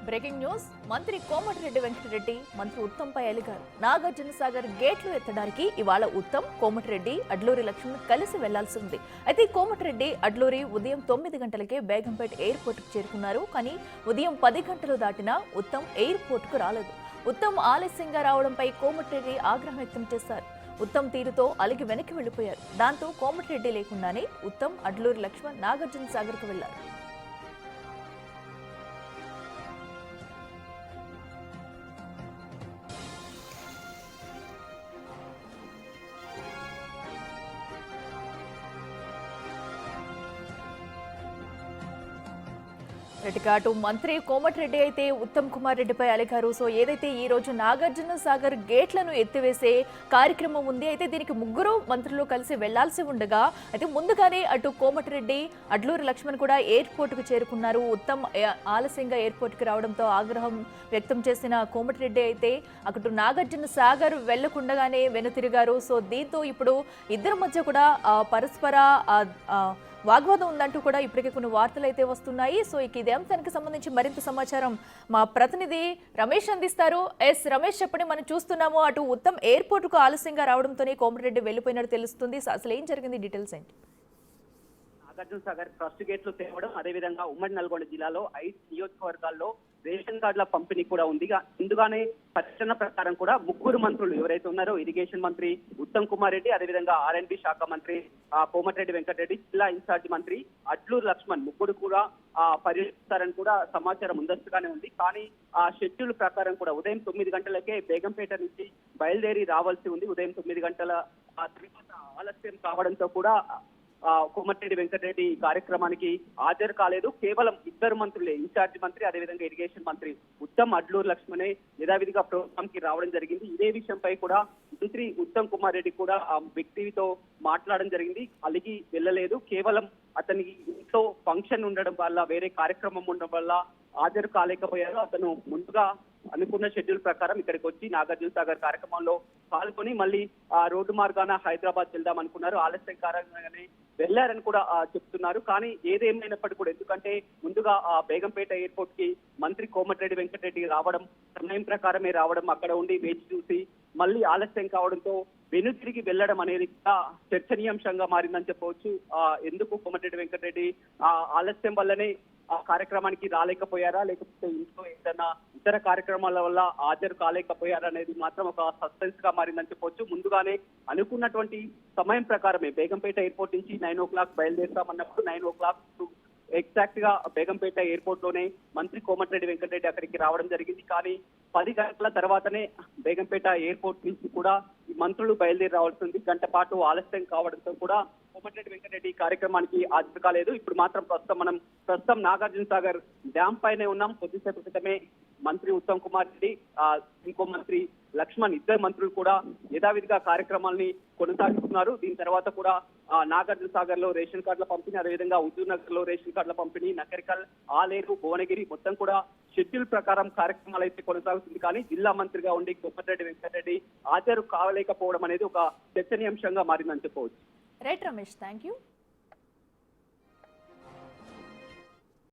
Breaking news. మంత్రి కోమటిరెడ్డి వెంకటరెడ్డి మంత్రి ఉత్తంపై అలిగారు. నాగార్జున సాగర్ గేట్లు ఎత్తడానికి ఇవాళ ఉత్తమ్, కోమటిరెడ్డి, అడ్లూరి లక్ష్మణ్ కలిసి వెళ్లాల్సి ఉంది. అయితే కోమటిరెడ్డి, అడ్లూరి ఉదయం 9 గంటలకే బేగంపేట ఎయిర్పోర్ట్ కు చేరుకున్నారు. కానీ ఉదయం 10 గంటలు దాటినా ఉత్తమ్ ఎయిర్పోర్ట్ కు రాలేదు. ఉత్తమ్ ఆలస్యంగా రావడంపై కోమటిరెడ్డి ఆగ్రహం వ్యక్తం చేశారు. ఉత్తమ్ తీరుతో అలిగి వెనక్కి వెళ్లిపోయారు. దాంతో కోమటిరెడ్డి లేకుండానే ఉత్తమ్, అడ్లూరి లక్ష్మణ్ నాగార్జున సాగర్ కు వెళ్లారు. అటు మంత్రి కోమటిరెడ్డి అయితే ఉత్తమ్ కుమార్ రెడ్డిపై అలిగారు. సో ఏదైతే ఈ రోజు నాగార్జున సాగర్ గేట్లను ఎత్తివేసే కార్యక్రమం ఉంది, అయితే దీనికి ముగ్గురు మంత్రులు కలిసి వెళ్లాల్సి ఉండగా అయితే ముందుగానే అటు కోమటిరెడ్డి, అడ్లూరి లక్ష్మణ్ కూడా ఎయిర్పోర్ట్ కు చేరుకున్నారు. ఉత్తమ్ ఆలస్యంగా ఎయిర్పోర్ట్ కి రావడంతో ఆగ్రహం వ్యక్తం చేసిన కోమటిరెడ్డి అయితే అటు నాగార్జున సాగర్ వెళ్లకుండగానే వెనుతిరిగారు. సో దీంతో ఇప్పుడు ఇద్దరి మధ్య కూడా పరస్పర వాగ్వాదం ఉందంటూ కూడా ఇప్పటికే కొన్ని వార్తలు అయితే వస్తున్నాయి. సో ఇదే అంశానికి సంబంధించి మరింత సమాచారం మా ప్రతినిధి రమేష్ అందిస్తారు. రమేష్ చెప్పండి, మనం చూస్తున్నాము అటు ఉత్తమ్ ఎయిర్పోర్ట్ కు ఆలస్యంగా రావడంతోనే కోమటిరెడ్డి వెళ్లిపోయినట్టు తెలుస్తుంది. అసలు ఏం జరిగింది, డీటెయిల్స్ ఏంటి? నాగార్జున సాగర్ ట్రస్ట్ గేట్లు తేవడం, అదేవిధంగా ఉమ్మడి నల్గొండ జిల్లాలో 5 నియోజకవర్గాల్లో రేషన్ కార్డుల పంపిణీ కూడా ఉంది. ముందుగానే పరిశీలన ప్రకారం కూడా ముగ్గురు మంత్రులు ఎవరైతే ఉన్నారో ఇరిగేషన్ మంత్రి ఉత్తమ్ కుమార్ రెడ్డి, అదేవిధంగా R&B శాఖ మంత్రి కోమటిరెడ్డి వెంకటరెడ్డి, జిల్లా ఇన్ఛార్జ్ మంత్రి అడ్లూరు లక్ష్మణ్ ముగ్గురు కూడా పర్యటిస్తారని కూడా సమాచారం ముందస్తుగానే ఉంది. కానీ ఆ షెడ్యూల్ ప్రకారం కూడా ఉదయం 9 గంటలకే బేగంపేట నుంచి బయలుదేరి రావాల్సి ఉంది. ఉదయం 9 గంటల తర్వాత ఆలస్యం కావడంతో కూడా కోమటిరెడ్డి వెంకటరెడ్డి కార్యక్రమానికి హాజరు కాలేదు. కేవలం ఇద్దరు మంత్రులే, ఇన్ఛార్జ్ మంత్రి అదేవిధంగా ఇరిగేషన్ మంత్రి ఉత్తమ్, అడ్లూరు లక్ష్మణే యథావిధిగా ప్రోగ్రామ్ కి రావడం జరిగింది. ఇదే విషయంపై కూడా మంత్రి ఉత్తమ్ కుమార్ రెడ్డి కూడా ఆ వ్యక్తితో మాట్లాడడం జరిగింది. అలిగి వెళ్ళలేదు. కేవలం అతనికి ఇంట్లో ఫంక్షన్ ఉండడం వల్ల, వేరే కార్యక్రమం ఉండడం వల్ల హాజరు కాలేకపోయారు. అతను ముందుగా అనుకున్న షెడ్యూల్ ప్రకారం ఇక్కడికి వచ్చి నాగార్జున సాగర్ కార్యక్రమంలో పాల్గొని మళ్ళీ రోడ్డు మార్గాన హైదరాబాద్ వెళ్దాం అనుకున్నారు. ఆలస్యం కారణంగానే వెళ్లారని కూడా చెప్తున్నారు. కానీ ఏదేమైనప్పటికీ కూడా, ఎందుకంటే ముందుగా బేగంపేట ఎయిర్పోర్ట్ కి మంత్రి కోమటిరెడ్డి వెంకటరెడ్డి రావడం, సమయం ప్రకారమే రావడం, అక్కడ ఉండి వేచి చూసి మళ్ళీ ఆలస్యం కావడంతో వెనుతిరిగి వెళ్లడం అనేది చర్చనీయాంశంగా మారిందని చెప్పవచ్చు. ఎందుకు కోమటిరెడ్డి వెంకటరెడ్డి ఆలస్యం వల్లనే ఆ కార్యక్రమానికి రాలేకపోయారా, లేకపోతే ఇంట్లో ఏదైనా ఇతర కార్యక్రమాల వల్ల హాజరు కాలేకపోయారా అనేది మాత్రం ఒక సస్పెన్స్ గా మారిందని చెప్పొచ్చు. ముందుగానే అనుకున్నటువంటి సమయం ప్రకారమే బేగంపేట ఎయిర్పోర్ట్ నుంచి 9 o'clock బయలుదేరుతామన్నప్పుడు 9 o'clock ఎగ్జాక్ట్ గా బేగంపేట ఎయిర్పోర్ట్ లోనే మంత్రి కోమటిరెడ్డి వెంకటరెడ్డి అక్కడికి రావడం జరిగింది. కానీ 10 గంటల తర్వాతనే బేగంపేట ఎయిర్పోర్ట్ నుంచి కూడా మంత్రులు బయలుదేరి రావాల్సి ఉంది. గంట పాటు ఆలస్యం కావడంతో కూడా కోమటిరెడ్డి వెంకటరెడ్డి కార్యక్రమానికి హాజరు కాలేదు. ఇప్పుడు మాత్రం ప్రస్తుతం నాగార్జున సాగర్ డ్యామ్ పైనే ఉన్నాం. కొద్దిసేపు క్రితమే మంత్రి ఉత్తమ్ కుమార్ రెడ్డి, ఇంకో మంత్రి లక్ష్మణ్, ఇద్దరు మంత్రులు కూడా యథావిధిగా కార్యక్రమాల్ని కొనసాగిస్తున్నారు. దీని తర్వాత కూడా నాగార్జున సాగర్ లో రేషన్ కార్డుల పంపిణీ, అదేవిధంగా హుజూర్ నగర్ లో రేషన్ కార్డుల పంపిణీ, నకరికల్, ఆలేరు, భువనగిరి మొత్తం కూడా షెడ్యూల్ ప్రకారం కార్యక్రమాలు అయితే కొనసాగుతుంది. కానీ జిల్లా మంత్రిగా ఉండి కోమటిరెడ్డి వెంకటరెడ్డి హాజరు కావలేకపోవడం అనేది ఒక చర్చనీయాంశంగా మారిందని చెప్పవచ్చు. Right Ramesh, thank you.